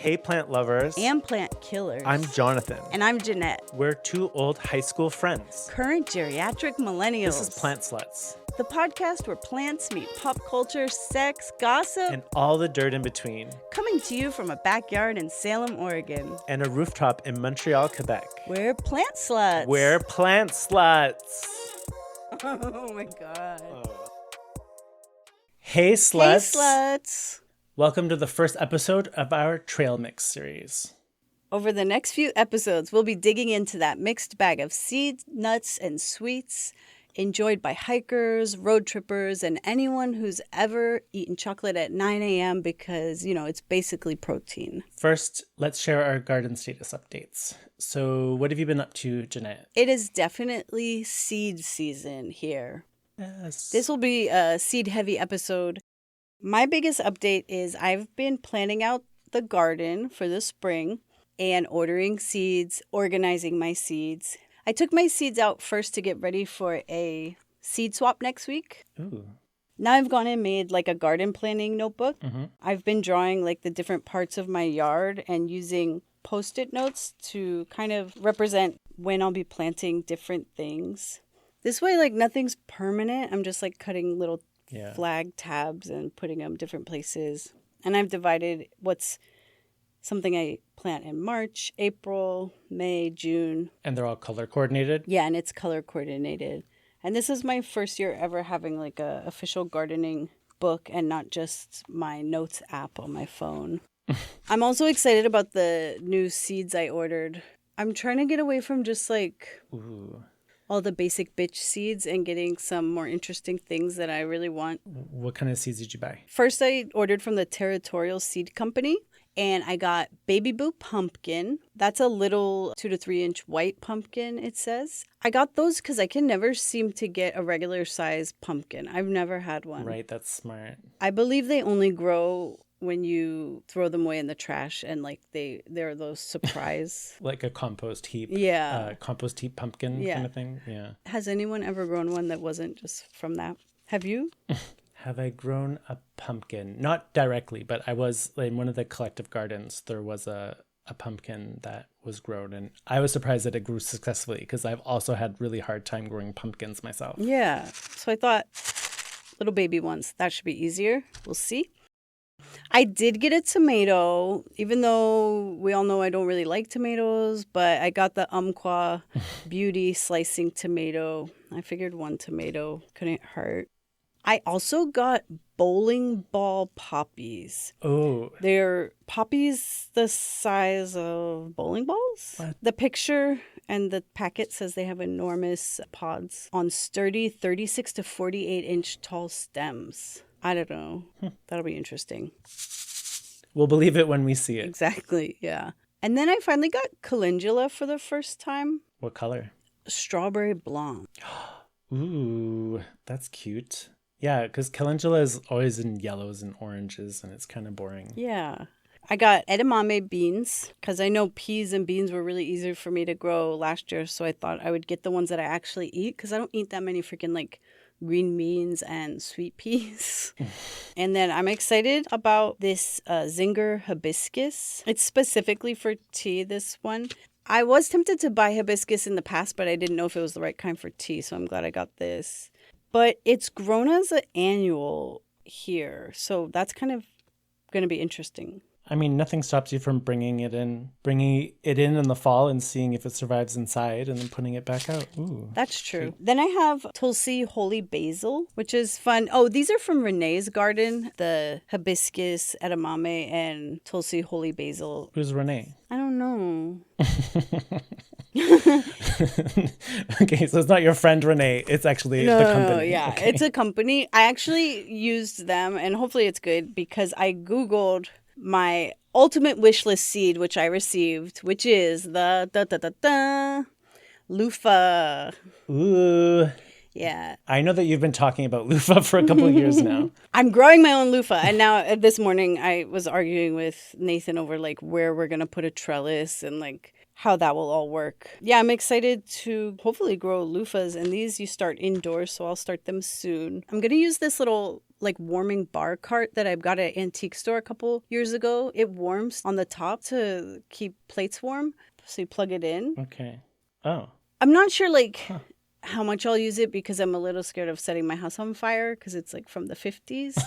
Hey, plant lovers. And plant killers. I'm Jonathan. And I'm Jeannette. We're two old high school friends. Current geriatric millennials. This is Plant Sluts. The podcast where plants meet pop culture, sex, gossip, and all the dirt in between. Coming to you from a backyard in Salem, Oregon. And a rooftop in Montreal, Quebec. We're plant sluts. We're plant sluts. Oh my God. Hey, sluts. Hey, sluts. Welcome to the first episode of our Trail Mix series. Over the next few episodes, we'll be digging into that mixed bag of seeds, nuts, and sweets enjoyed by hikers, road trippers, and anyone who's ever eaten chocolate at 9 a.m. because, it's basically protein. First, let's share our garden status updates. So what have you been up to, Jeannette? It is definitely seed season here. Yes. This will be a seed-heavy episode. My biggest update is I've been planning out the garden for the spring and ordering seeds, organizing my seeds. I took my seeds out first to get ready for a seed swap next week. Ooh. Now I've gone and made like a garden planning notebook. Mm-hmm. I've been drawing like the different parts of my yard and using Post-it notes to kind of represent when I'll be planting different things. This way, like nothing's permanent. I'm just like cutting little flag tabs and putting them different places. And I've divided what's something I plant in March, April, May, June. And they're all color coordinated? Yeah, and it's color coordinated. And this is my first year ever having like a official gardening book and not just my notes app on my phone. I'm also excited about the new seeds I ordered. I'm trying to get away from just like all the basic bitch seeds and getting some more interesting things that I really want. What kind of seeds did you buy? First, I ordered from the Territorial Seed Company. And I got Baby Boo Pumpkin. That's a little 2 to 3 inch white pumpkin, it says. I got those because I can never seem to get a regular size pumpkin. I've never had one. Right, that's smart. I believe they only grow when you throw them away in the trash and like they're those surprise. Like a compost heap. Yeah. Compost heap pumpkin kind of thing. Yeah. Has anyone ever grown one that wasn't just from that? Have you? Have I grown a pumpkin? Not directly, but I was in one of the collective gardens. There was a pumpkin that was grown, and I was surprised that it grew successfully because I've also had really hard time growing pumpkins myself. Yeah. So I thought little baby ones, that should be easier. We'll see. I did get a tomato, even though we all know I don't really like tomatoes, but I got the Umpqua Beauty slicing tomato. I figured one tomato couldn't hurt. I also got bowling ball poppies. Oh. They're poppies the size of bowling balls. What? The picture and the packet says they have enormous pods on sturdy 36 to 48 inch tall stems. I don't know. That'll be interesting. We'll believe it when we see it. Exactly, yeah. And then I finally got calendula for the first time. What color? Strawberry blonde. Ooh, that's cute. Yeah, because calendula is always in yellows and oranges, and it's kind of boring. Yeah. I got edamame beans because I know peas and beans were really easy for me to grow last year, so I thought I would get the ones that I actually eat because I don't eat that many freaking like green beans and sweet peas. And then I'm excited about this Zinger hibiscus. It's specifically for tea, this one. I was tempted to buy hibiscus in the past, but I didn't know if it was the right kind for tea, so I'm glad I got this. But it's grown as an annual here, so that's kind of going to be interesting. I mean, nothing stops you from bringing it in the fall and seeing if it survives inside and then putting it back out. Ooh, that's true. Then I have Tulsi Holy Basil, which is fun. Oh, these are from Renee's garden, the hibiscus, edamame, and Tulsi Holy Basil. Who's Renee? I don't know. Okay, so it's not your friend Renee. It's actually the company. No, yeah. Okay. It's a company. I actually used them, and hopefully it's good, because I Googled my ultimate wish list seed, which I received, which is the loofah. Ooh. Yeah. I know that you've been talking about loofah for a couple of years now. I'm growing my own loofah. And now this morning I was arguing with Nathan over like where we're going to put a trellis and like how that will all work. Yeah, I'm excited to hopefully grow loofahs, and these you start indoors, so I'll start them soon. I'm going to use this little like warming bar cart that I got at an antique store a couple years ago. It warms on the top to keep plates warm. So you plug it in. Okay. Oh. I'm not sure how much I'll use it because I'm a little scared of setting my house on fire because it's like from the 50s.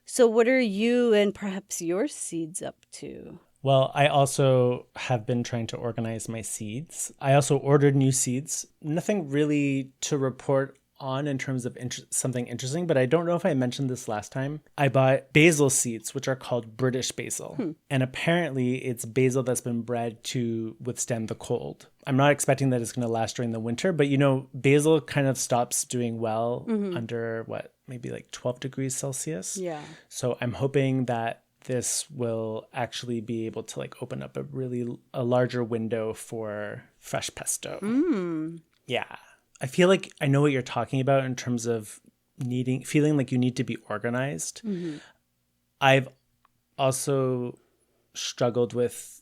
So what are you and perhaps your seeds up to? Well, I also have been trying to organize my seeds. I also ordered new seeds. Nothing really to report on in terms of something interesting, but I don't know if I mentioned this last time. I bought basil seeds, which are called British basil. And apparently it's basil that's been bred to withstand the cold. I'm not expecting that it's going to last during the winter, but basil kind of stops doing well under maybe like 12 degrees Celsius. Yeah. So I'm hoping that this will actually be able to open up a larger window for fresh pesto. Yeah. I feel like I know what you're talking about in terms of feeling like you need to be organized. I've also struggled with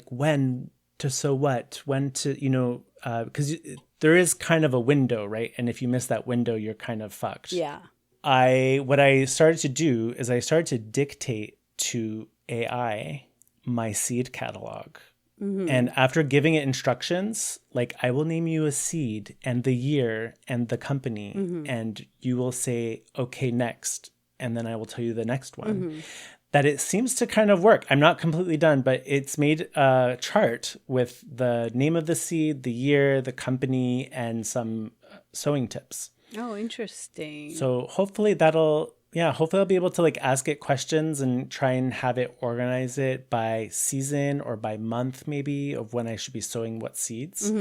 when to sow what, when to, because there is kind of a window, right? And if you miss that window, you're kind of fucked. Yeah. What I started to do is I started to dictate to AI my seed catalog. And after giving it instructions, I will name you a seed and the year and the company, and you will say, okay, next. And then I will tell you the next one. That it seems to kind of work. I'm not completely done, but it's made a chart with the name of the seed, the year, the company, and some sowing tips. Oh, interesting. So hopefully I'll be able to ask it questions and try and have it organize it by season or by month maybe of when I should be sowing what seeds.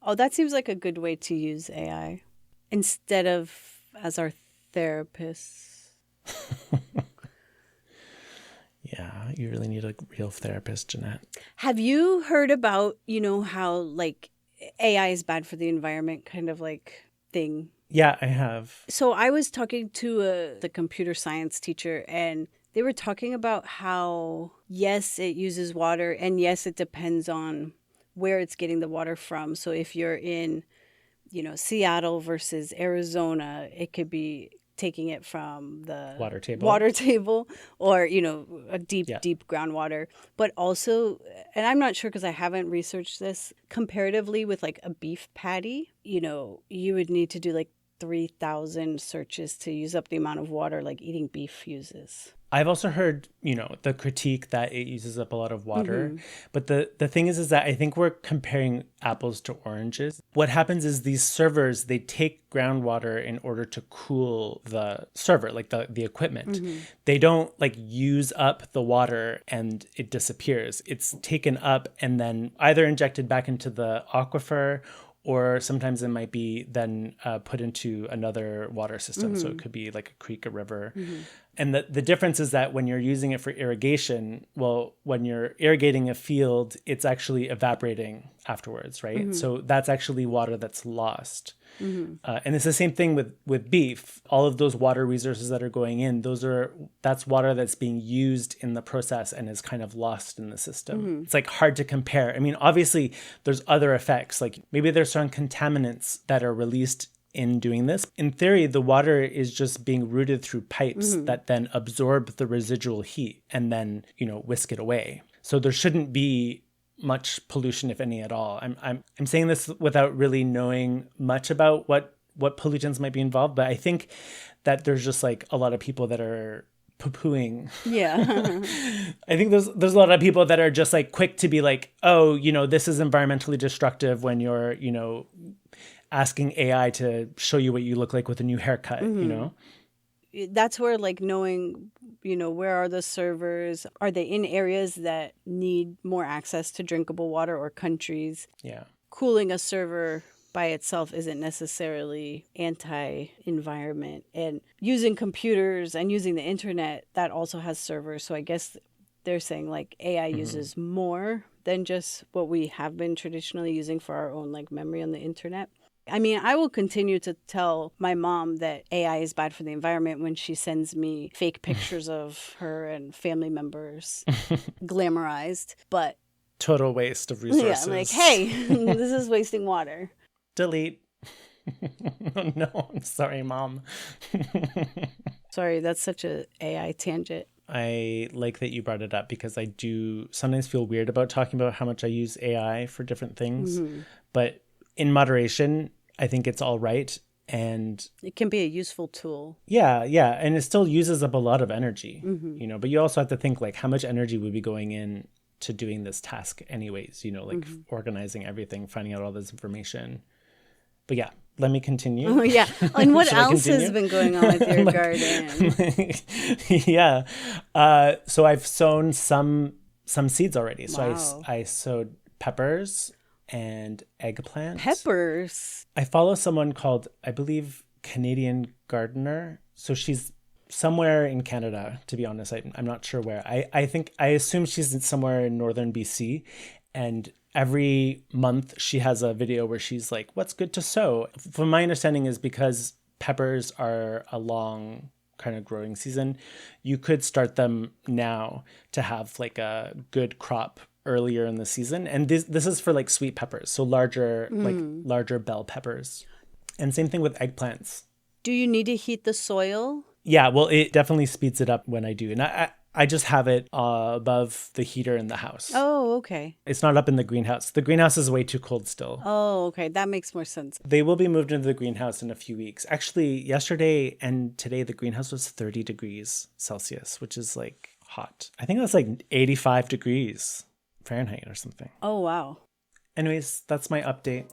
Oh, that seems like a good way to use AI instead of as our therapists. Yeah, you really need a real therapist, Jeannette. Have you heard about, how AI is bad for the environment kind of thing? Yeah, I have. So I was talking to the computer science teacher, and they were talking about how, yes, it uses water, and yes, it depends on where it's getting the water from. So if you're in, Seattle versus Arizona, it could be taking it from the water table or, a deep groundwater. But also, and I'm not sure because I haven't researched this, comparatively with a beef patty, you would need to do 3,000 searches to use up the amount of water eating beef uses. I've also heard, the critique that it uses up a lot of water. But the thing is that I think we're comparing apples to oranges. What happens is these servers, they take groundwater in order to cool the server, the equipment. They don't use up the water and it disappears. It's taken up and then either injected back into the aquifer, or sometimes it might be then put into another water system. So it could be a creek, a river. And the difference is that when you're using it for irrigation, when you're irrigating a field, it's actually evaporating afterwards, right? So that's actually water that's lost. And it's the same thing with beef. All of those water resources that are going in, that's water that's being used in the process and is kind of lost in the system. It's hard to compare. I mean, obviously there's other effects, maybe there's some contaminants that are released in doing this. In theory, the water is just being routed through pipes that then absorb the residual heat and then, whisk it away. So there shouldn't be much pollution, if any at all. I'm saying this without really knowing much about what pollutants might be involved, but I think that there's just a lot of people that are poo-pooing. Yeah. I think there's a lot of people that are just quick to be oh, this is environmentally destructive when you're, asking AI to show you what you look like with a new haircut, That's where knowing, where are the servers? Are they in areas that need more access to drinkable water or countries? Yeah. Cooling a server by itself isn't necessarily anti-environment. And using computers and using the internet, that also has servers. So I guess they're saying AI uses more than just what we have been traditionally using for our own memory on the internet. I mean, I will continue to tell my mom that AI is bad for the environment when she sends me fake pictures of her and family members glamorized. But total waste of Yeah, resources. I'm like, hey, this is wasting water. Delete. Oh, no, I'm sorry, Mom. Sorry, that's such a AI tangent. I like that you brought it up because I do sometimes feel weird about talking about how much I use AI for different things. But in moderation, I think it's all right. And it can be a useful tool. Yeah. And it still uses up a lot of energy, but you also have to think like how much energy would be going in to doing this task anyways, like organizing everything, finding out all this information. But yeah, let me continue. Oh, yeah. And what else has been going on with your garden? Yeah. So I've sown some seeds already. So Wow. I sowed peppers and eggplant. Peppers? I follow someone called, I believe, Canadian Gardener. So she's somewhere in Canada, to be honest. I'm not sure where. I assume she's somewhere in northern BC. And every month she has a video where she's like, what's good to sow? From my understanding is because peppers are a long kind of growing season, you could start them now to have like a good crop earlier in the season. And this is for like sweet peppers, so larger bell peppers. And same thing with eggplants. Do you need to heat the soil? Yeah, well, it definitely speeds it up when I do. And I just have it above the heater in the house. Oh, okay. It's not up in the greenhouse. The greenhouse is way too cold still. Oh, okay. That makes more sense. They will be moved into the greenhouse in a few weeks. Actually, yesterday and today, the greenhouse was 30 degrees Celsius, which is like hot. I think that's like 85 degrees Fahrenheit or something. Oh, wow. Anyways, that's my update.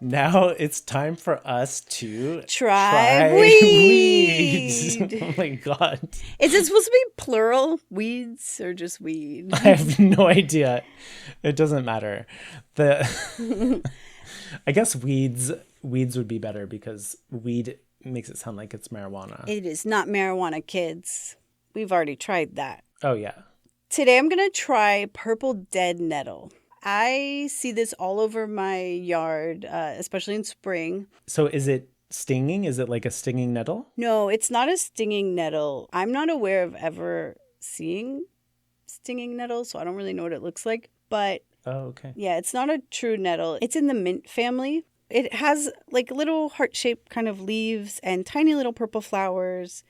Now it's time for us to try weed. Oh my God. Is it supposed to be plural weeds or just weed? I have no idea. It doesn't matter. I guess weeds would be better because weed makes it sound like it's marijuana. It is not marijuana, kids. We've already tried that. Oh, yeah. Today I'm going to try purple dead nettle. I see this all over my yard, especially in spring. So is it stinging? Is it like a stinging nettle? No, it's not a stinging nettle. I'm not aware of ever seeing stinging nettles, so I don't really know what it looks like. But oh, okay. Yeah, it's not a true nettle. It's in the mint family. It has like little heart-shaped kind of leaves and tiny little purple flowers.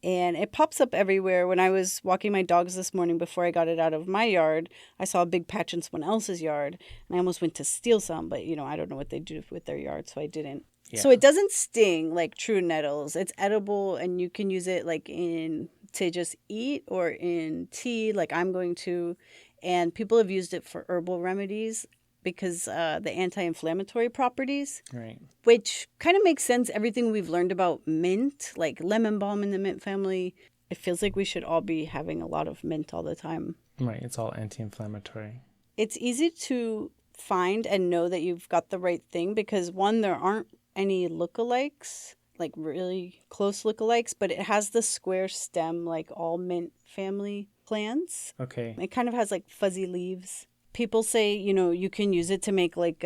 And it pops up everywhere. When I was walking my dogs this morning before I got it out of my yard, I saw a big patch in someone else's yard. And I almost went to steal some, but, I don't know what they do with their yard, so I didn't. Yeah. So it doesn't sting like true nettles. It's edible, and you can use it like to just eat or in tea, like I'm going to. And people have used it for herbal remedies because the anti-inflammatory properties, right? Which kind of makes sense. Everything we've learned about mint, like lemon balm in the mint family, it feels like we should all be having a lot of mint all the time. Right. It's all anti-inflammatory. It's easy to find and know that you've got the right thing because, one, there aren't any lookalikes, like really close lookalikes, but it has the square stem like all mint family plants. Okay. It kind of has like fuzzy leaves. People say, you can use it to make like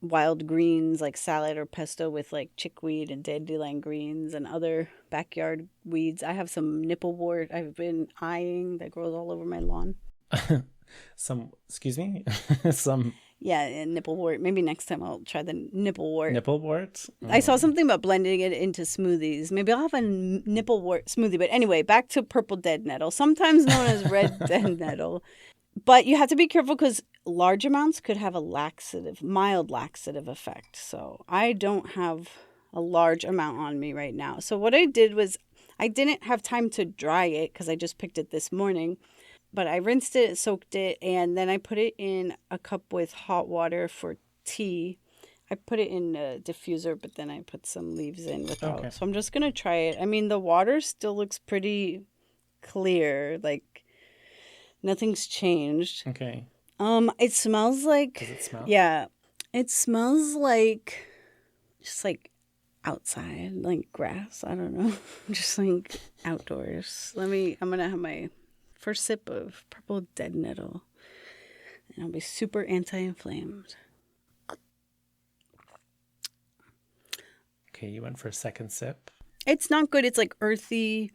wild greens, like salad or pesto with like chickweed and dandelion greens and other backyard weeds. I have some nipplewort I've been eyeing that grows all over my lawn. Excuse me? Some. Yeah, and nipplewort. Maybe next time I'll try the nipplewort. Nipplewort? Oh. I saw something about blending it into smoothies. Maybe I'll have a nipplewort smoothie. But anyway, back to purple dead nettle, sometimes known as red dead nettle. But you have to be careful because large amounts could have a mild laxative effect. So I don't have a large amount on me right now. So what I did was I didn't have time to dry it because I just picked it this morning. But I rinsed it, soaked it, and then I put it in a cup with hot water for tea. I put it in a diffuser, but then I put some leaves in without. Okay. So I'm just going to try it. I mean, the water still looks pretty clear. Like, nothing's changed. Okay. It smells like... Does it smell? Yeah. It smells like... Just like outside, like grass. I don't know. Just like outdoors. I'm going to have my first sip of purple dead nettle. And I'll be super anti-inflamed. Okay, you went for a second sip. It's not good. It's like earthy.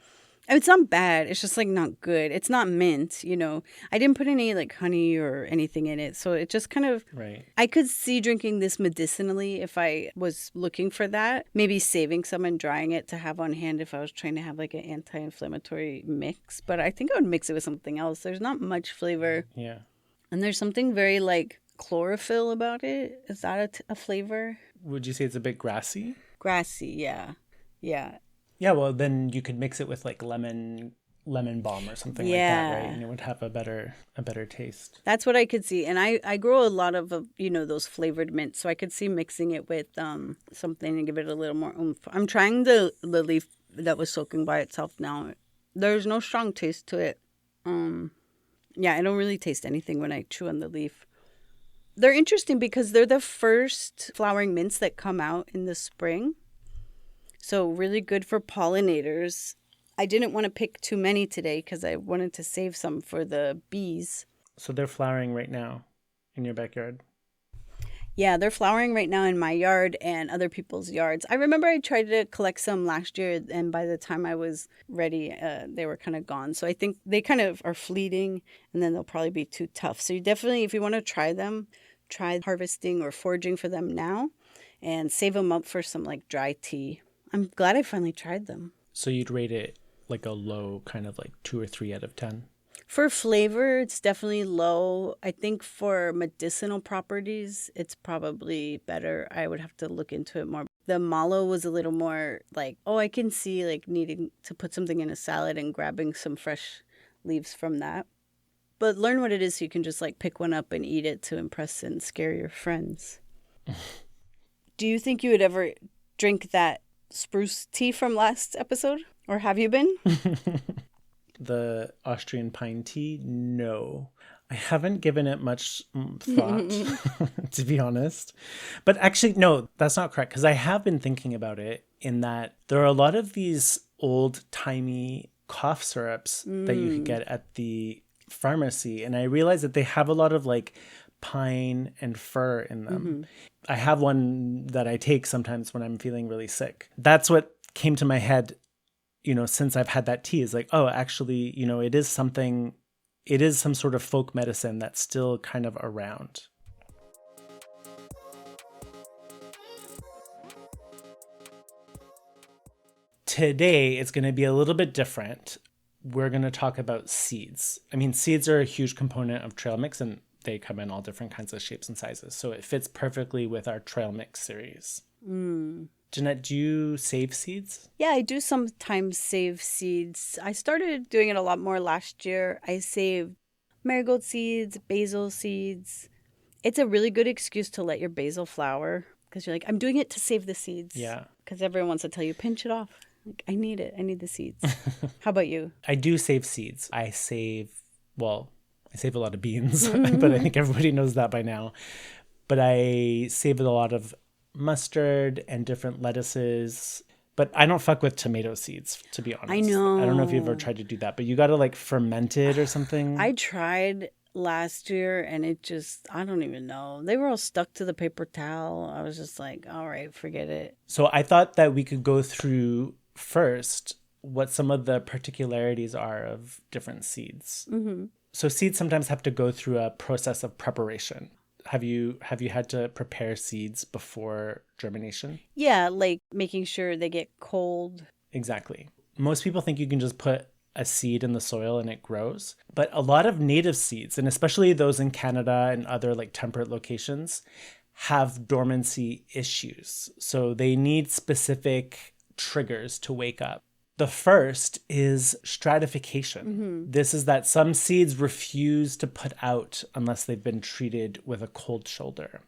It's not bad. It's just like not good. It's not mint, you know. I didn't put any like honey or anything in it. So it just kind of, Right. I could see drinking this medicinally if I was looking for that. Maybe saving some and drying it to have on hand if I was trying to have like an anti-inflammatory mix. But I think I would mix it with something else. There's not much flavor. Yeah. And there's something very like chlorophyll about it. Is that a flavor? Would you say it's a bit grassy? Grassy, yeah. Yeah. Yeah, well, then you could mix it with like lemon balm or something like that, right? And it would have a better taste. That's what I could see. And I grow a lot of, you know, those flavored mints. So I could see mixing it with something and give it a little more oomph. I'm trying the leaf that was soaking by itself now. There's no strong taste to it. Yeah, I don't really taste anything when I chew on the leaf. They're interesting because they're the first flowering mints that come out in the spring. So really good for pollinators. I didn't want to pick too many today because I wanted to save some for the bees. So they're flowering right now in your backyard? Yeah, they're flowering right now in my yard and other people's yards. I remember I tried to collect some last year, and by the time I was ready, they were kind of gone. So I think they kind of are fleeting, and then they'll probably be too tough. So you definitely, if you want to try them, try harvesting or foraging for them now and save them up for some like dry tea. I'm glad I finally tried them. So you'd rate it like a low kind of like 2 or 3 out of 10? For flavor, it's definitely low. I think for medicinal properties, it's probably better. I would have to look into it more. The mallow was a little more like, oh, I can see like needing to put something in a salad and grabbing some fresh leaves from that. But learn what it is so you can just like pick one up and eat it to impress and scare your friends. Do you think you would ever drink that spruce tea from last episode? Or have you been? The Austrian pine tea? No. I haven't given it much thought, to be honest. But actually, no, that's not correct. Because I have been thinking about it in that there are a lot of these old-timey cough syrups that you could get at the pharmacy. And I realized that they have a lot of like pine and fir in them. I have one that I take sometimes when I'm feeling really sick. That's what came to my head, you know, since I've had that tea, is like, oh, actually, you know, it is some sort of folk medicine that's still kind of around. Today, it's going to be a little bit different. We're going to talk about seeds. I mean, seeds are a huge component of trail mix, and they come in all different kinds of shapes and sizes. So it fits perfectly with our trail mix series. Jeannette, do you save seeds? Yeah, I do sometimes save seeds. I started doing it a lot more last year. I saved marigold seeds, basil seeds. It's a really good excuse to let your basil flower because you're like, I'm doing it to save the seeds. Yeah. Because everyone wants to tell you, pinch it off. Like, I need it. I need the seeds. How about you? I do save seeds. I save a lot of beans, but I think everybody knows that by now. But I save a lot of mustard and different lettuces. But I don't fuck with tomato seeds, to be honest. I know. I don't know if you've ever tried to do that, but you got to like ferment it or something. I tried last year and it just, I don't even know. They were all stuck to the paper towel. I was just like, all right, forget it. So I thought that we could go through first what some of the particularities are of different seeds. So seeds sometimes have to go through a process of preparation. Have you had to prepare seeds before germination? Yeah, like making sure they get cold. Exactly. Most people think you can just put a seed in the soil and it grows. But a lot of native seeds, and especially those in Canada and other like temperate locations, have dormancy issues. So they need specific triggers to wake up. The first is stratification. This is that some seeds refuse to put out unless they've been treated with a cold shoulder.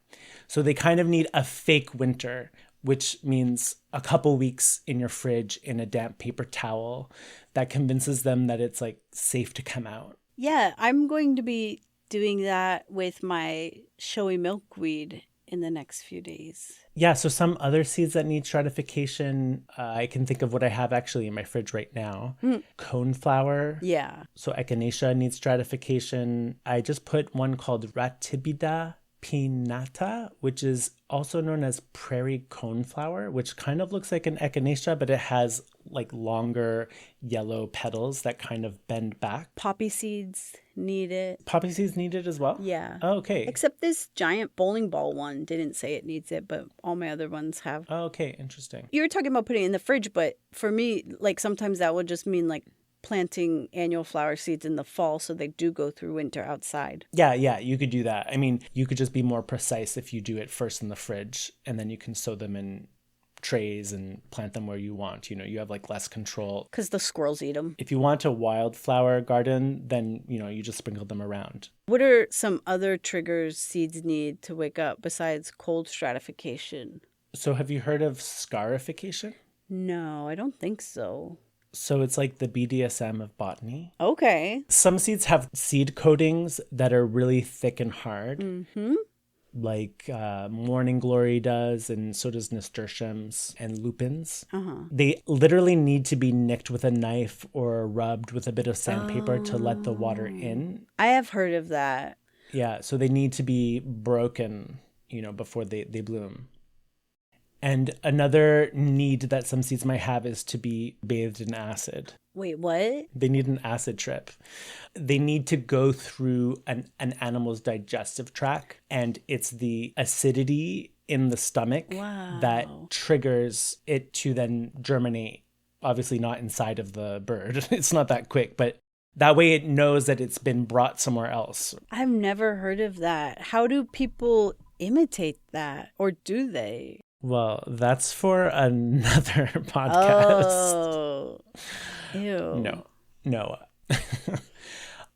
So they kind of need a fake winter, which means a couple weeks in your fridge in a damp paper towel that convinces them that it's like safe to come out. Yeah, I'm going to be doing that with my showy milkweed in the next few days. Yeah, so some other seeds that need stratification, I can think of what I have actually in my fridge right now. Coneflower. Yeah. So echinacea needs stratification. I just put one called Ratibida pinnata, which is also known as prairie coneflower, which kind of looks like an echinacea, but it has like longer yellow petals that kind of bend back. Poppy seeds need it. Poppy seeds need it as well? Yeah. Oh, okay. Except this giant bowling ball one didn't say it needs it, but all my other ones have. Oh, okay. Interesting. You were talking about putting it in the fridge, but for me, like sometimes that would just mean like planting annual flower seeds in the fall so they do go through winter outside. Yeah, you could do that. I mean, you could just be more precise if you do it first in the fridge and then you can sow them in trays and plant them where you want. You know, you have like less control. Because the squirrels eat them. If you want a wildflower garden, then, you know, you just sprinkle them around. What are some other triggers seeds need to wake up besides cold stratification? So have you heard of scarification? No, I don't think so. So it's like the BDSM of botany. Okay. Some seeds have seed coatings that are really thick and hard. Mm-hmm. Like morning glory does, and so does nasturtiums and lupins. Uh-huh. They literally need to be nicked with a knife or rubbed with a bit of sandpaper to let the water in. I have heard of that. Yeah, so they need to be broken, you know, before they bloom. And another need that some seeds might have is to be bathed in acid. Wait, what? They need an acid trip. They need to go through an animal's digestive tract, and it's the acidity in the stomach that triggers it to then germinate. Obviously not inside of the bird. It's not that quick, but that way it knows that it's been brought somewhere else. I've never heard of that. How do people imitate that? Or do they? Well, that's for another podcast. Oh, ew. No.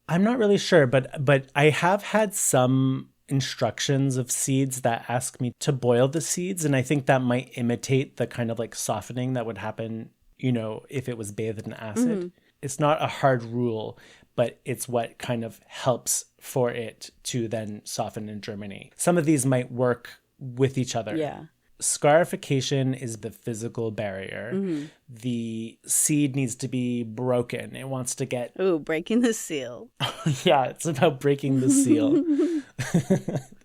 I'm not really sure, but I have had some instructions of seeds that ask me to boil the seeds, and I think that might imitate the kind of like softening that would happen, you know, if it was bathed in acid. Mm-hmm. It's not a hard rule, but it's what kind of helps for it to then soften and germinate. Some of these might work with each other. Yeah. Scarification is the physical barrier. Mm-hmm. The seed needs to be broken. It wants to get... Ooh, breaking the seal. Yeah, it's about breaking the seal.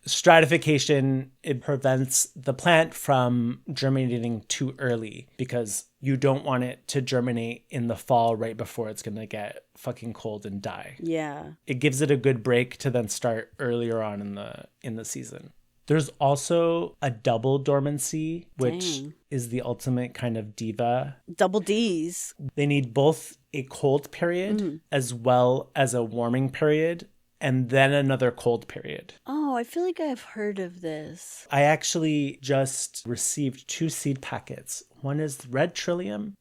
Stratification, it prevents the plant from germinating too early because you don't want it to germinate in the fall right before it's going to get fucking cold and die. Yeah. It gives it a good break to then start earlier on in the season. There's also a double dormancy, which is the ultimate kind of diva. Double Ds. They need both a cold period as well as a warming period, and then another cold period. Oh, I feel like I've heard of this. I actually just received 2 seed packets. One is red trillium,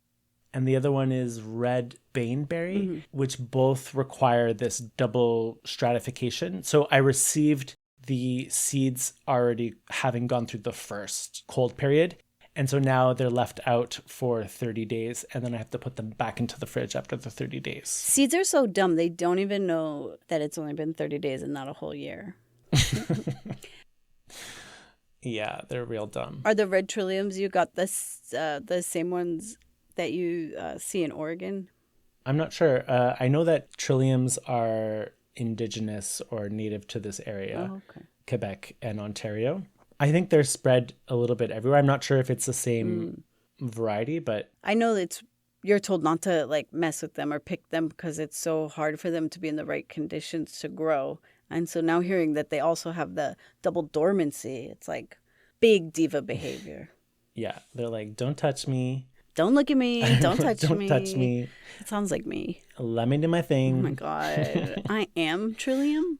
and the other one is red baneberry, which both require this double stratification. So I received the seeds already having gone through the first cold period. And so now they're left out for 30 days, and then I have to put them back into the fridge after the 30 days. Seeds are so dumb. They don't even know that it's only been 30 days and not a whole year. Yeah, they're real dumb. Are the red trilliums you got the same ones that you see in Oregon? I'm not sure. I know that trilliums are indigenous or native to this area, Quebec and Ontario. I think they're spread a little bit everywhere. I'm not sure if it's the same variety, but I know you're told not to like mess with them or pick them because it's so hard for them to be in the right conditions to grow. And so now hearing that they also have the double dormancy, it's like big diva behavior. Yeah, they're like, don't touch me. Don't look at me. Don't touch me. Don't touch me. It sounds like me. Let me do my thing. Oh my God. I am Trillium?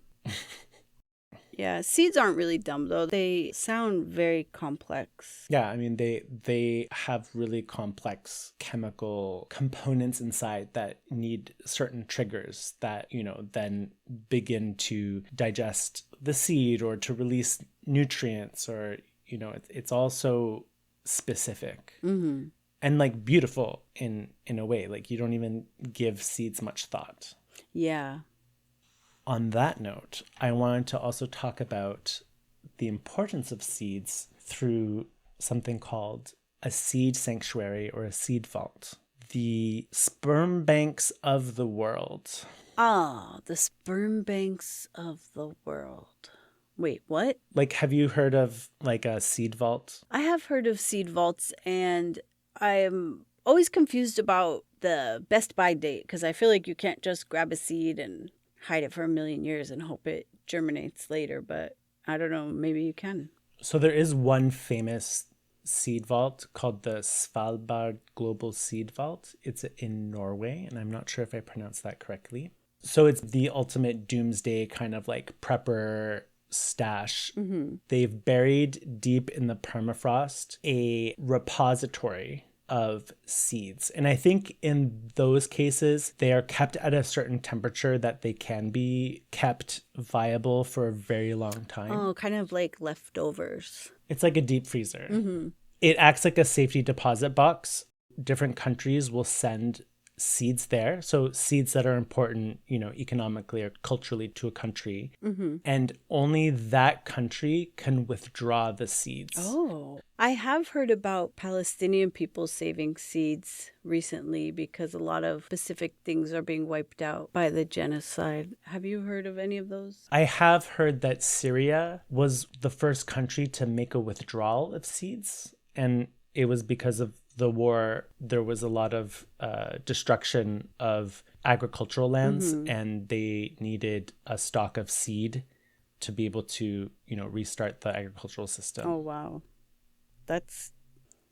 Yeah, seeds aren't really dumb, though. They sound very complex. Yeah, I mean, they have really complex chemical components inside that need certain triggers that, you know, then begin to digest the seed or to release nutrients or, you know, it's all so specific. Mm-hmm. And like beautiful in a way, like you don't even give seeds much thought. Yeah. On that note, I wanted to also talk about the importance of seeds through something called a seed sanctuary or a seed vault. The sperm banks of the world. Ah, the sperm banks of the world. Wait, what? Like, have you heard of like a seed vault? I have heard of seed vaults, and I'm always confused about the best by date because I feel like you can't just grab a seed and hide it for a million years and hope it germinates later. But I don't know, maybe you can. So there is one famous seed vault called the Svalbard Global Seed Vault. It's in Norway, and I'm not sure if I pronounced that correctly. So it's the ultimate doomsday kind of like prepper stash. They've buried deep in the permafrost a repository of seeds. And I think in those cases, they are kept at a certain temperature that they can be kept viable for a very long time. Oh, kind of like leftovers. It's like a deep freezer. It acts like a safety deposit box. Different countries will send seeds there. So seeds that are important, economically or culturally to a country. And only that country can withdraw the seeds. Oh, I have heard about Palestinian people saving seeds recently because a lot of specific things are being wiped out by the genocide. Have you heard of any of those? I have heard that Syria was the first country to make a withdrawal of seeds. And it was because of the war. There was a lot of destruction of agricultural lands, and they needed a stock of seed to be able to, restart the agricultural system. Oh, wow. That's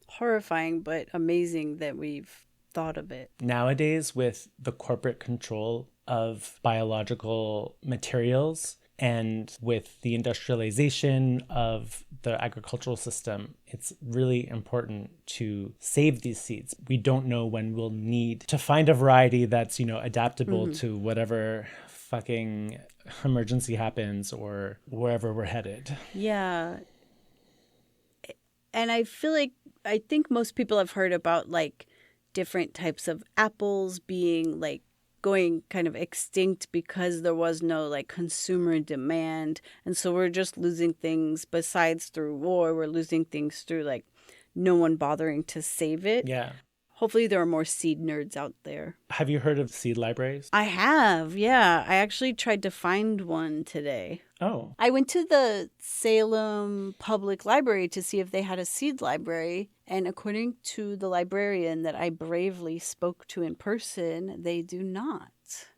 horrifying, but amazing that we've thought of it. Nowadays, with the corporate control of biological materials and with the industrialization of the agricultural system, it's really important to save these seeds. We don't know when we'll need to find a variety that's, adaptable to whatever fucking emergency happens or wherever we're headed. Yeah. And I think most people have heard about like different types of apples being like going kind of extinct because there was no like consumer demand. And so we're just losing things besides through war. We're losing things through like no one bothering to save it. Yeah. Hopefully there are more seed nerds out there. Have you heard of seed libraries? I have, yeah. I actually tried to find one today. Oh. I went to the Salem Public Library to see if they had a seed library. And according to the librarian that I bravely spoke to in person, they do not.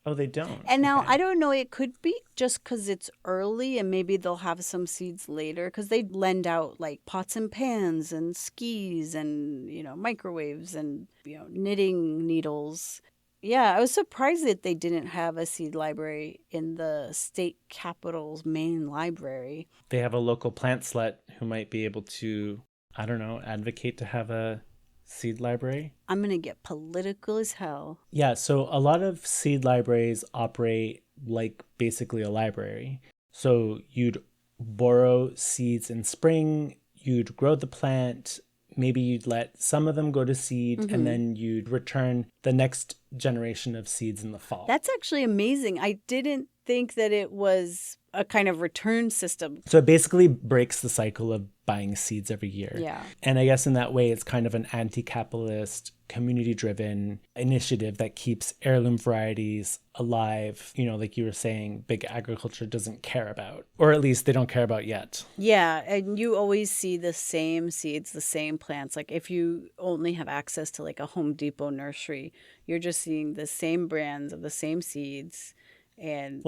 Oh, they don't. And now I don't know, it could be just because it's early and maybe they'll have some seeds later because they lend out like pots and pans and skis and, microwaves and, knitting needles. Yeah, I was surprised that they didn't have a seed library in the state capital's main library. They have a local plant slut who might be able to, advocate to have a seed library. I'm going to get political as hell. Yeah, so a lot of seed libraries operate like basically a library. So you'd borrow seeds in spring, you'd grow the plant, maybe you'd let some of them go to seed, and then you'd return the next generation of seeds in the fall. That's actually amazing. I didn't think that it was a kind of return system. So it basically breaks the cycle of buying seeds every year. Yeah. And I guess in that way, it's kind of an anti-capitalist, community-driven initiative that keeps heirloom varieties alive, like you were saying, big agriculture doesn't care about, or at least they don't care about yet. Yeah, and you always see the same seeds, the same plants. Like if you only have access to like a Home Depot nursery, you're just seeing the same brands of the same seeds. And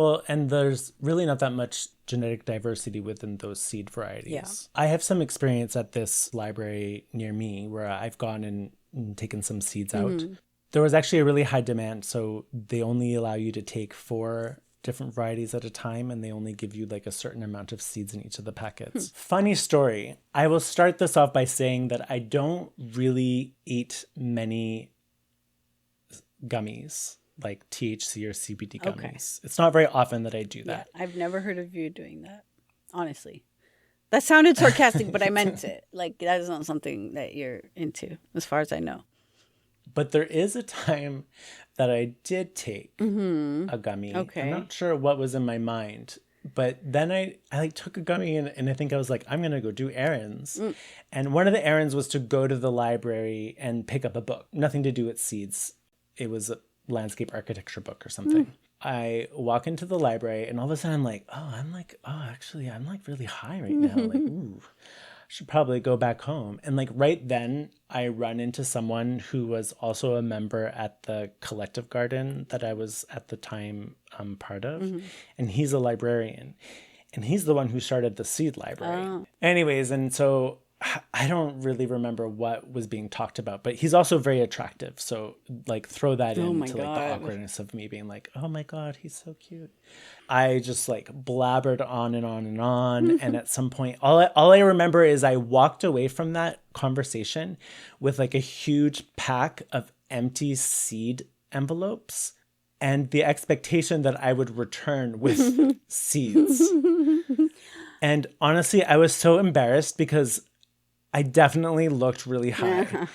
there's really not that much genetic diversity within those seed varieties. Yeah. I have some experience at this library near me where I've gone and taken some seeds out. There was actually a really high demand, so they only allow you to take 4 different varieties at a time, and they only give you like a certain amount of seeds in each of the packets. Funny story. I will start this off by saying that I don't really eat many gummies, like THC or CBD gummies. Okay. It's not very often that I do that. Yeah, I've never heard of you doing that, honestly. That sounded sarcastic, but I meant it. Like, that is not something that you're into, as far as I know. But there is a time that I did take a gummy. Okay. I'm not sure what was in my mind. But then I like took a gummy and I think I was like, I'm going to go do errands. And one of the errands was to go to the library and pick up a book. Nothing to do with seeds. It was a landscape architecture book or something. I walk into the library and all of a sudden I'm like, actually, I'm like really high right now. Like, ooh. should probably go back home. And like right then I run into someone who was also a member at the collective garden that I was at the time part of. And he's a librarian. And he's the one who started the seed library. Oh. Anyways, and so I don't really remember what was being talked about, but he's also very attractive. So like throw that into like the awkwardness of me being like, oh my God, he's so cute. I just like blabbered on and on and on. And at some point, all I remember is I walked away from that conversation with like a huge pack of empty seed envelopes and the expectation that I would return with seeds. And honestly, I was so embarrassed because I definitely looked really high.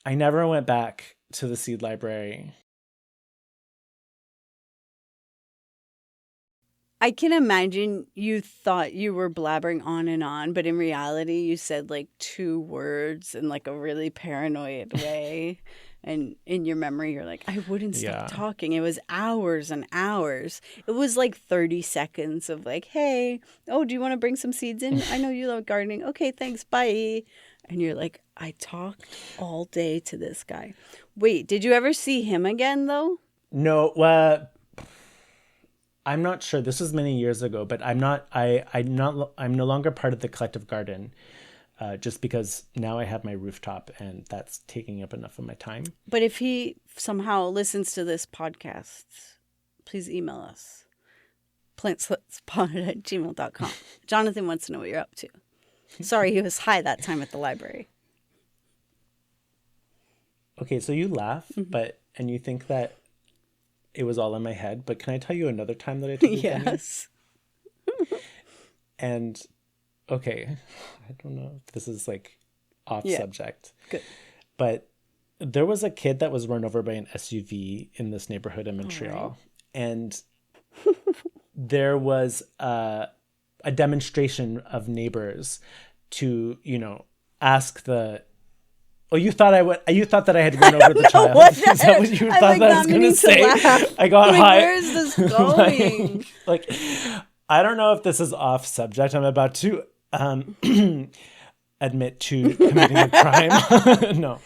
I never went back to the seed library. I can imagine you thought you were blabbering on and on, but in reality, you said like 2 words in like a really paranoid way. And in your memory, you're like, I wouldn't stop talking. It was hours and hours. It was like 30 seconds of like, hey, oh, do you want to bring some seeds in? I know you love gardening. Okay, thanks. Bye. And you're like, I talked all day to this guy. Wait, did you ever see him again, though? No, I'm not sure. This was many years ago, but I'm no longer part of the collective garden. Just because now I have my rooftop and that's taking up enough of my time. But if he somehow listens to this podcast, please email us. plantslitspod@gmail.com. Jonathan wants to know what you're up to. Sorry, he was high that time at the library. Okay, so you laugh, and you think that it was all in my head, but can I tell you another time that I took a Yes. And okay, I don't know if this is like off subject. Good. But there was a kid that was run over by an SUV in this neighborhood in Montreal. Right. And there was a demonstration of neighbors to, ask the... Oh, you thought that I had run over the child. Is that what you thought that I was going to say? I got high. Where is this going? I don't know if this is off subject. I'm about to admit to committing a crime. No.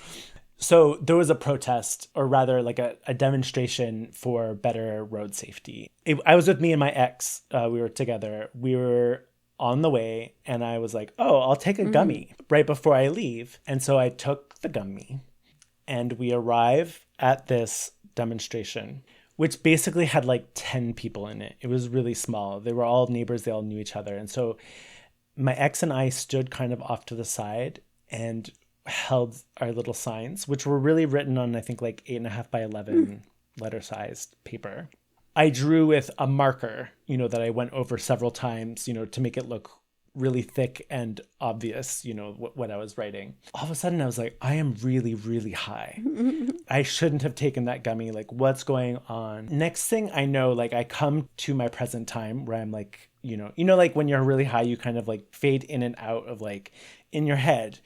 So there was a protest, or rather like a demonstration for better road safety. I was with me and my ex. We were together. We were on the way and I was like, oh, I'll take a gummy right before I leave. And so I took the gummy and we arrive at this demonstration, which basically had like 10 people in it. It was really small. They were all neighbors. They all knew each other. And so my ex and I stood kind of off to the side and held our little signs, which were really written on, I think, like 8.5 by 11 letter-sized paper. I drew with a marker, that I went over several times, to make it look really thick and obvious, what I was writing. All of a sudden I was like, I am really, really high. I shouldn't have taken that gummy. Like, what's going on? Next thing I know, like I come to my present time where I'm like, like when you're really high, you kind of like fade in and out of like in your head,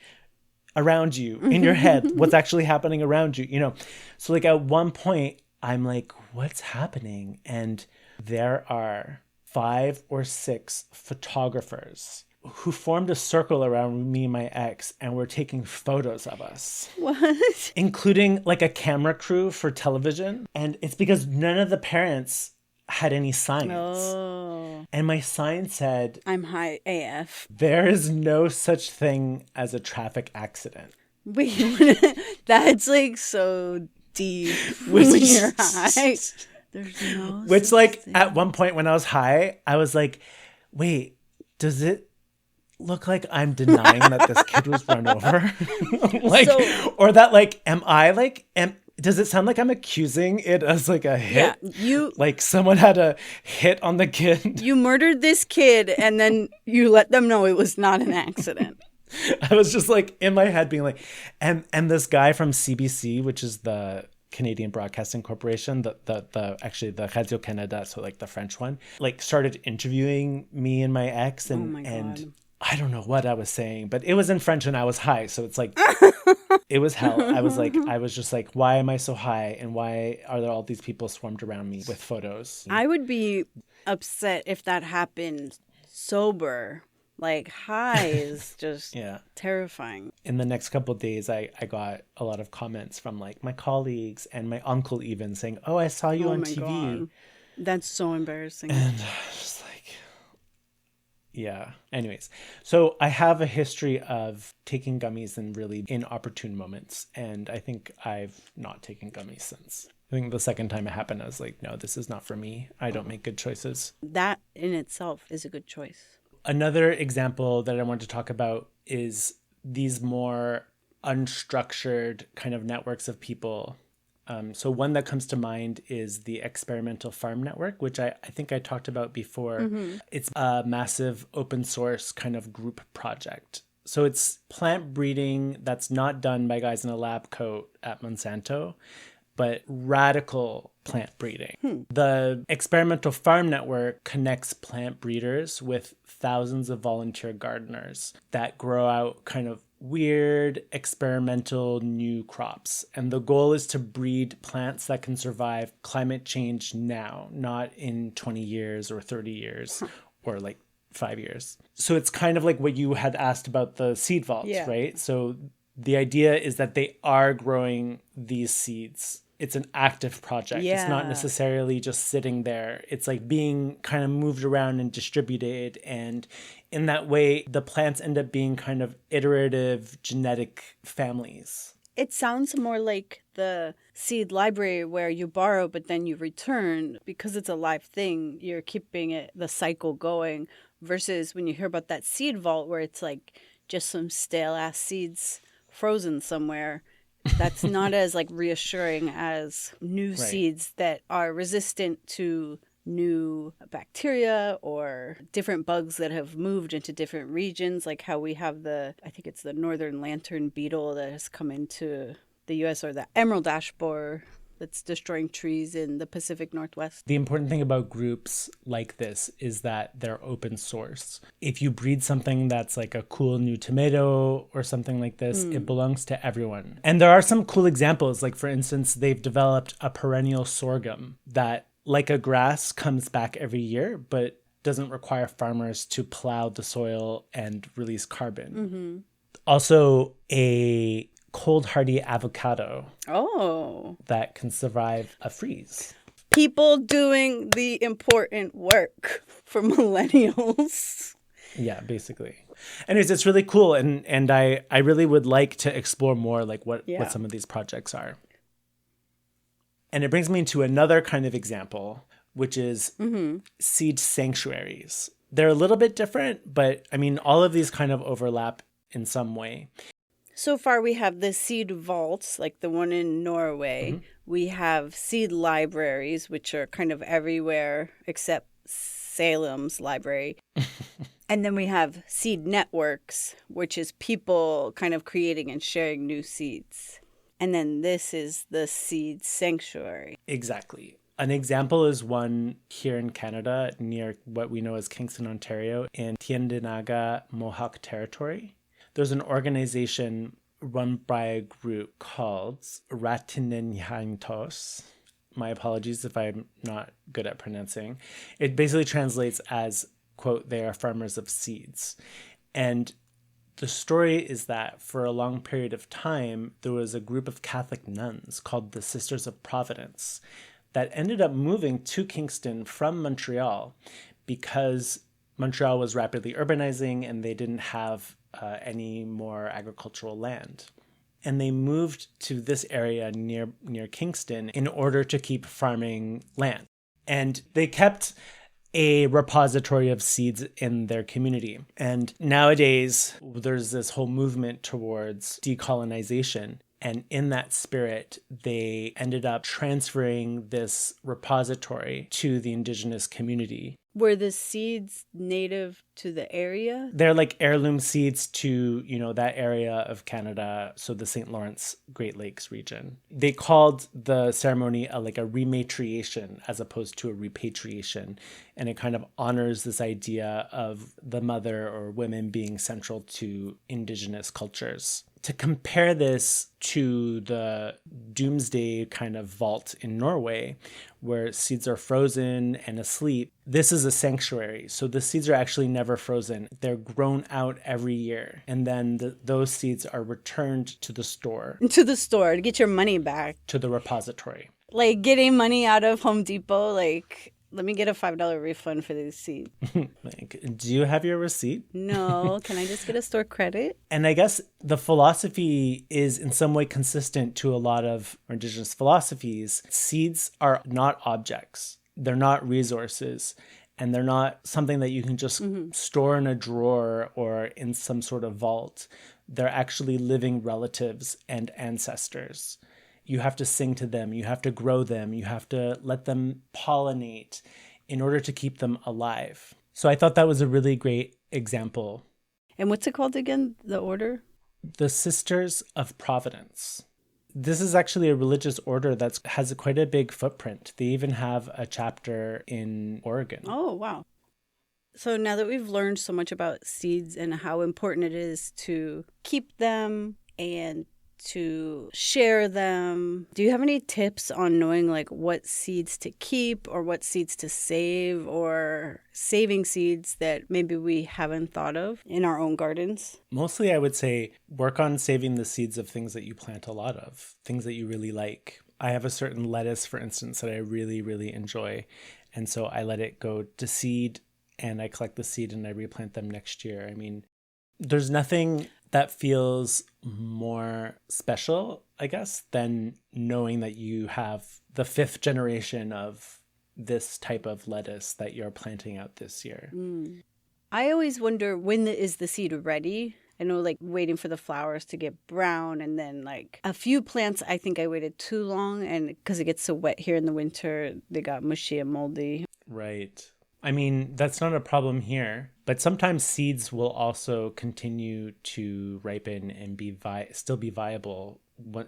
around you, in your head, what's actually happening around you, So like at one point I'm like, what's happening? And there are 5 or 6 photographers who formed a circle around me and my ex and were taking photos of us. What? Including like a camera crew for television. And it's because none of the parents had any signs. Oh. And my sign said, I'm high AF. There is no such thing as a traffic accident. Wait, that's like so deep when you're high. There's no Which like thing. At one point when I was high, I was like, wait, does it look like I'm denying that this kid was run over? Or that like, does it sound like I'm accusing it as like a hit? Yeah, like someone had a hit on the kid. You murdered this kid and then you let them know it was not an accident. I was just like in my head being like, and this guy from CBC, which is the Canadian Broadcasting Corporation, actually the Radio Canada, so like the French one, like started interviewing me and my ex and I don't know what I was saying, but it was in French and I was high. So it's like, it was hell. I was just like, why am I so high? And why are there all these people swarmed around me with photos? I would be upset if that happened sober Like high is just Yeah. terrifying. In the next couple of days, I got a lot of comments from like my colleagues and my uncle even saying, "Oh, I saw you Oh on my TV." God. That's so embarrassing. And just like, yeah. Anyways, so I have a history of taking gummies in really inopportune moments. And I think I've not taken gummies since. I think the second time it happened, I was like, no, this is not for me. I don't make good choices. That in itself is a good choice. Another example that I want to talk about is these more unstructured kind of networks of people. So one that comes to mind is the Experimental Farm Network, which I think I talked about before. Mm-hmm. It's a massive open source kind of group project. So it's plant breeding that's not done by guys in a lab coat at Monsanto, but radical plant breeding. The Experimental Farm Network connects plant breeders with thousands of volunteer gardeners that grow out kind of weird experimental new crops. And the goal is to breed plants that can survive climate change now, not in 20 years or 30 years or like 5 years. So it's kind of like what you had asked about the seed vaults, Yeah. right? So the idea is that they are growing these seeds. It's an active project. Yeah. It's not necessarily just sitting there. It's like being kind of moved around and distributed. And in that way, the plants end up being kind of iterative genetic families. It sounds more like the seed library where you borrow, but then you return because it's a live thing. You're keeping it, the cycle going, versus when you hear about that seed vault where it's like just some stale ass seeds frozen somewhere. That's not as like reassuring as new Right. seeds that are resistant to new bacteria or different bugs that have moved into different regions, like how we have I think it's the northern lantern beetle that has come into the US, or the emerald ash borer that's destroying trees in the Pacific Northwest. The important thing about groups like this is that they're open source. If you breed something that's like a cool new tomato or something like this, it belongs to everyone. And there are some cool examples. Like, for instance, they've developed a perennial sorghum that, like a grass, comes back every year, but doesn't require farmers to plow the soil and release carbon. Also, a cold hardy avocado Oh, that can survive a freeze. people doing the important work for millennials. Yeah, basically. Anyways, it's really cool, and I really would like to explore more like what some of these projects are. And it brings me to another kind of example, which is seed sanctuaries. They're a little bit different, but I mean, all of these kind of overlap in some way. So far, we have the seed vaults, like the one in Norway. We have seed libraries, which are kind of everywhere except Salem's library. And then we have seed networks, which is people kind of creating and sharing new seeds. And then this is the seed sanctuary. Exactly. An example is one here in Canada near what we know as Kingston, Ontario, in Tyendinaga Mohawk Territory. There's an organization run by a group called Ratinenyantos. My apologies if I'm not good at pronouncing. It basically translates as, quote, they are farmers of seeds. And the story is that for a long period of time, there was a group of Catholic nuns called the Sisters of Providence that ended up moving to Kingston from Montreal because Montreal was rapidly urbanizing and they didn't have any more agricultural land. And they moved to this area near Kingston in order to keep farming land. And they kept a repository of seeds in their community. And nowadays, there's this whole movement towards decolonization. And in that spirit, they ended up transferring this repository to the Indigenous community. Were the seeds native to the area? They're like heirloom seeds to, that area of Canada, so the St. Lawrence Great Lakes region. They called the ceremony a rematriation as opposed to a repatriation. And it kind of honors this idea of the mother or women being central to Indigenous cultures. To compare this to the doomsday kind of vault in Norway, where seeds are frozen and asleep, this is a sanctuary. So the seeds are actually never frozen. They're grown out every year. And then those seeds are returned to the store. To the store to get your money back. To the repository. Like getting money out of Home Depot, like, let me get a $5 refund for these seeds. Like, do you have your receipt? No. Can I just get a store credit? And I guess the philosophy is in some way consistent to a lot of indigenous philosophies. Seeds are not objects. They're not resources. And they're not something that you can just store in a drawer or in some sort of vault. They're actually living relatives and ancestors. You have to sing to them, you have to grow them, you have to let them pollinate in order to keep them alive. So I thought that was a really great example. And what's it called again, the order? The Sisters of Providence. This is actually a religious order that has quite a big footprint. They even have a chapter in Oregon. Oh, wow. So now that we've learned so much about seeds and how important it is to keep them and to share them, do you have any tips on knowing like what seeds to keep or what seeds to save, or saving seeds that maybe we haven't thought of in our own gardens? Mostly I would say work on saving the seeds of things that you plant a lot of, things that you really like. I have a certain lettuce, for instance, that I really, really enjoy. And so I let it go to seed and I collect the seed and I replant them next year. I mean, there's nothing that feels more special, I guess, than knowing that you have the 5th generation of this type of lettuce that you're planting out this year. I always wonder, when is the seed ready? I know, like, waiting for the flowers to get brown, and then like a few plants, I think I waited too long, and because it gets so wet here in the winter, they got mushy and moldy. Right. I mean, that's not a problem here, but sometimes seeds will also continue to ripen and still be viable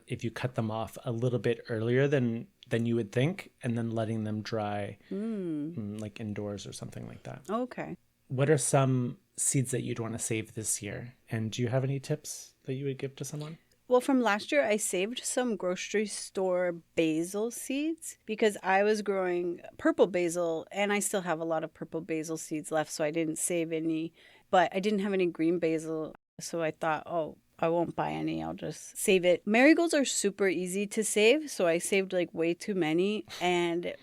if you cut them off a little bit earlier than you would think, and then letting them dry like indoors or something like that. Okay. What are some seeds that you'd want to save this year? And do you have any tips that you would give to someone? Well, from last year, I saved some grocery store basil seeds because I was growing purple basil, and I still have a lot of purple basil seeds left, so I didn't save any. But I didn't have any green basil, so I thought, oh, I won't buy any. I'll just save it. Marigolds are super easy to save, so I saved like way too many, and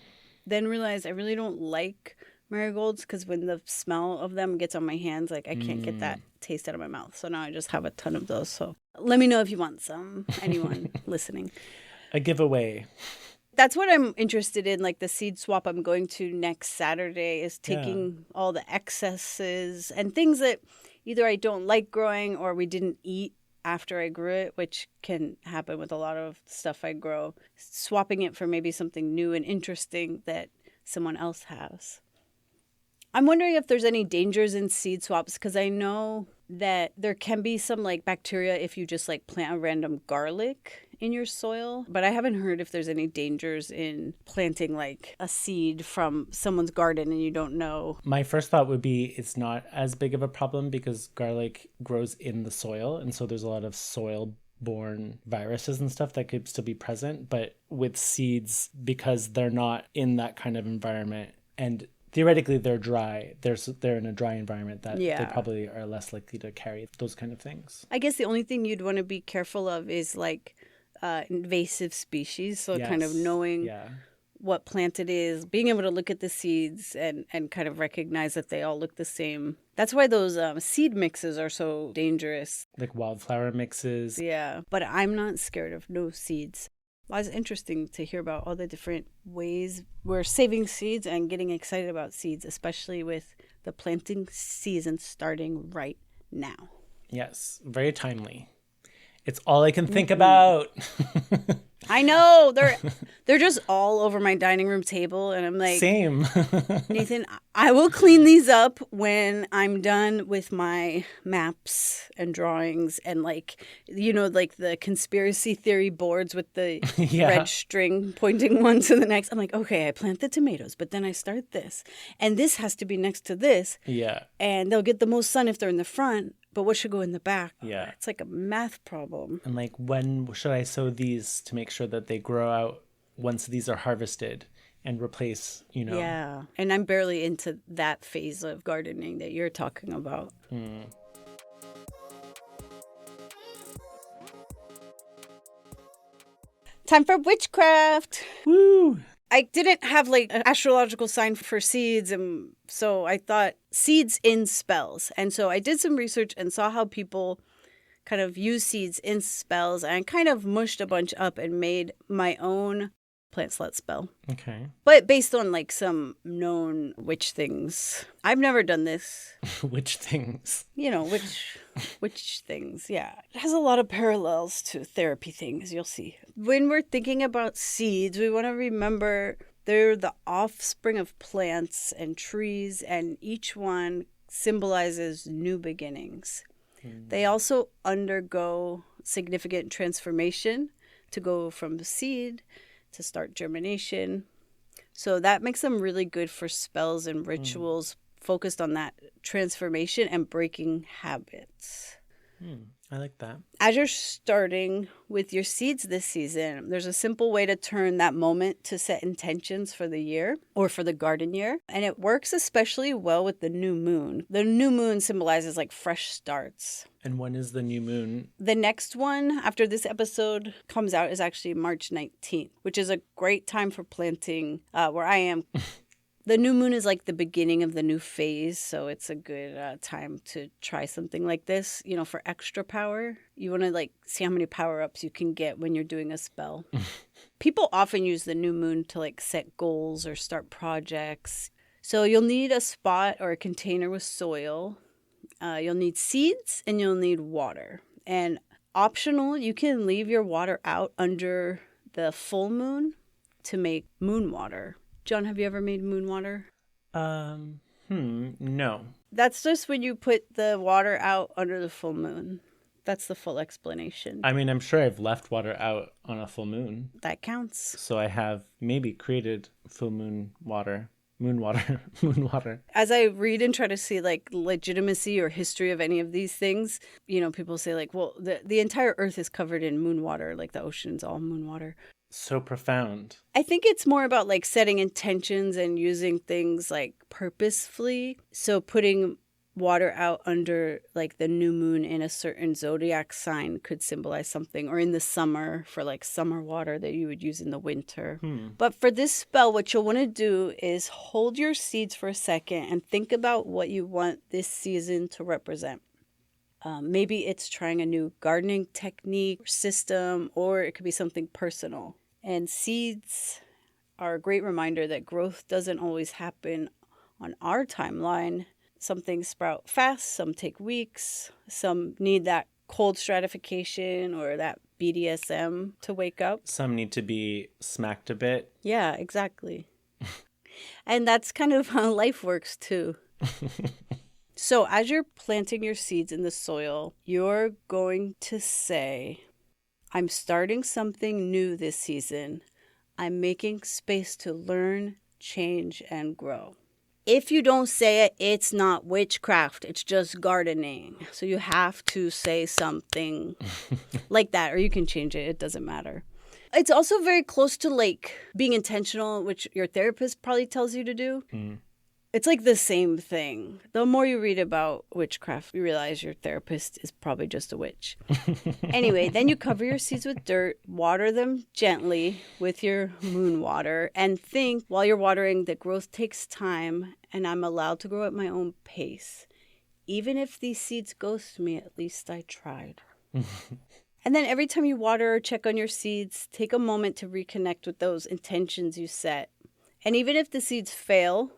then realized I really don't like marigolds because when the smell of them gets on my hands, like I can't get that taste out of my mouth. So now I just have a ton of those. So let me know if you want some, anyone listening. A giveaway. That's what I'm interested in. Like the seed swap I'm going to next Saturday is taking all the excesses and things that either I don't like growing or we didn't eat after I grew it, which can happen with a lot of stuff I grow, swapping it for maybe something new and interesting that someone else has. I'm wondering if there's any dangers in seed swaps, because I know that there can be some like bacteria if you just like plant a random garlic in your soil. But I haven't heard if there's any dangers in planting like a seed from someone's garden and you don't know. My first thought would be it's not as big of a problem because garlic grows in the soil. And so there's a lot of soil-borne viruses and stuff that could still be present. But with seeds, because they're not in that kind of environment, and theoretically they're dry, they're in a dry environment, that they probably are less likely to carry those kind of things. I guess the only thing you'd want to be careful of is like invasive species. So kind of knowing what plant it is, being able to look at the seeds and kind of recognize that they all look the same. That's why those seed mixes are so dangerous. Like wildflower mixes. Yeah, but I'm not scared of no seeds. Well, it's interesting to hear about all the different ways we're saving seeds and getting excited about seeds, especially with the planting season starting right now. Yes, very timely. It's all I can think about. I know. They're just all over my dining room table. And I'm like, same. Nathan, I will clean these up when I'm done with my maps and drawings and like, you know, like the conspiracy theory boards with the red string pointing one to the next. I'm like, okay, I plant the tomatoes, but then I start this. And this has to be next to this. Yeah. And they'll get the most sun if they're in the front. but what should go in the back? Yeah. It's like a math problem. And like, when should I sow these to make sure that they grow out once these are harvested and replace, Yeah. And I'm barely into that phase of gardening that you're talking about. Time for witchcraft. Woo! I didn't have like an astrological sign for seeds, and so I thought seeds in spells. And so I did some research and saw how people kind of use seeds in spells, and I kind of mushed a bunch up and made my own plant slut spell. Okay. But based on like some known witch things. I've never done this. Which things? Witch things. Yeah. It has a lot of parallels to therapy things, you'll see. When we're thinking about seeds, we want to remember they're the offspring of plants and trees, and each one symbolizes new beginnings. They also undergo significant transformation to go from seed to start germination. So that makes them really good for spells and rituals focused on that transformation and breaking habits. I like that. As you're starting with your seeds this season, there's a simple way to turn that moment to set intentions for the year or for the garden year. And it works especially well with the new moon. The new moon symbolizes like fresh starts. And when is the new moon? The next one after this episode comes out is actually March 19th, which is a great time for planting where I am. The new moon is like the beginning of the new phase, so it's a good time to try something like this, for extra power. You want to like see how many power-ups you can get when you're doing a spell. People often use the new moon to like set goals or start projects. So you'll need a spot or a container with soil. You'll need seeds and you'll need water. And optional, you can leave your water out under the full moon to make moon water. John, have you ever made moon water? No. That's just when you put the water out under the full moon. That's the full explanation. I mean, I'm sure I've left water out on a full moon. That counts. So I have maybe created full moon water. Moon water. As I read and try to see like legitimacy or history of any of these things, people say like, well, the entire earth is covered in moon water, like the ocean's all moon water. So profound. I think it's more about like setting intentions and using things like purposefully. So putting water out under like the new moon in a certain zodiac sign could symbolize something, or in the summer for like summer water that you would use in the winter. But for this spell, what you'll want to do is hold your seeds for a second and think about what you want this season to represent. Maybe it's trying a new gardening technique or system, or it could be something personal. And seeds are a great reminder that growth doesn't always happen on our timeline. Some things sprout fast, some take weeks, some need that cold stratification or that BDSM to wake up. Some need to be smacked a bit. Yeah, exactly. And that's kind of how life works too. So as you're planting your seeds in the soil, you're going to say, I'm starting something new this season. I'm making space to learn, change, and grow. If you don't say it, it's not witchcraft. It's just gardening. So you have to say something like that, or you can change it. It doesn't matter. It's also very close to like being intentional, which your therapist probably tells you to do. It's like the same thing. The more you read about witchcraft, you realize your therapist is probably just a witch. Anyway, then you cover your seeds with dirt, water them gently with your moon water, and think while you're watering that growth takes time and I'm allowed to grow at my own pace. Even if these seeds ghost me, at least I tried. And then every time you water or check on your seeds, take a moment to reconnect with those intentions you set. And even if the seeds fail,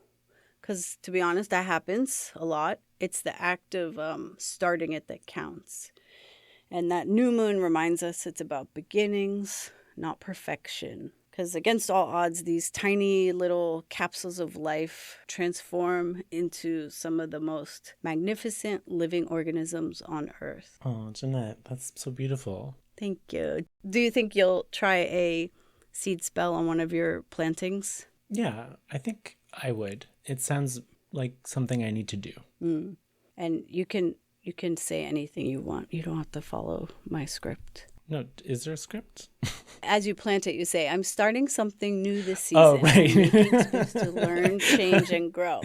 because to be honest, that happens a lot, it's the act of starting it that counts. And that new moon reminds us it's about beginnings, not perfection. Because against all odds, these tiny little capsules of life transform into some of the most magnificent living organisms on Earth. Oh, Jeannette, that's so beautiful. Thank you. Do you think you'll try a seed spell on one of your plantings? Yeah, I think I would. It sounds like something I need to do. And you can You can say anything you want. You don't have to follow my script. No, is there a script? As you plant it, you say, I'm starting something new this season. Oh, right. I'm making space to learn, change, and grow.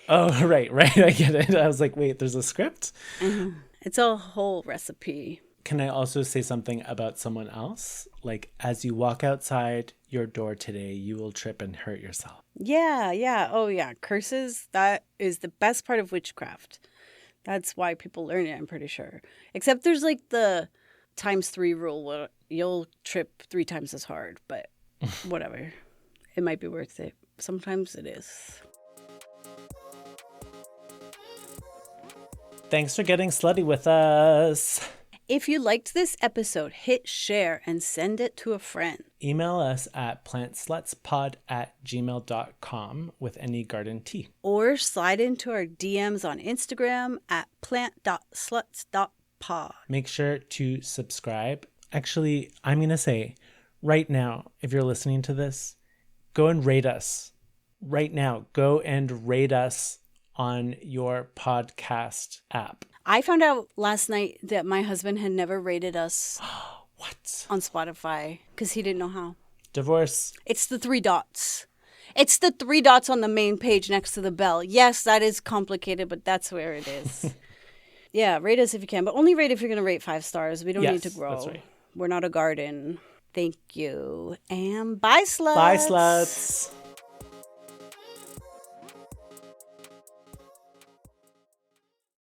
Oh, right. I get it. I was like, wait, there's a script? Mm-hmm. It's a whole recipe. Can I also say something about someone else? Like, as you walk outside your door today, you will trip and hurt yourself. Yeah. Oh, yeah. Curses, that is the best part of witchcraft. That's why people learn it, I'm pretty sure. Except there's like the ×3 rule where you'll trip 3 times as hard, but whatever. It might be worth it. Sometimes it is. Thanks for getting slutty with us. If you liked this episode, hit share and send it to a friend. Email us at plantslutspod@gmail.com with any garden tea. Or slide into our DMs on Instagram at plant.sluts.pod. Make sure to subscribe. Actually, I'm going to say right now, if you're listening to this, go and rate us. Right now, go and rate us on your podcast app. I found out last night that my husband had never rated us What? on Spotify because he didn't know how. Divorce. It's the 3 dots. It's the 3 dots on the main page next to the bell. Yes, that is complicated, but that's where it is. Yeah, rate us if you can, but only rate if you're going to rate 5 stars. We don't need to grow. That's right. We're not a garden. Thank you. And bye, sluts. Bye, sluts.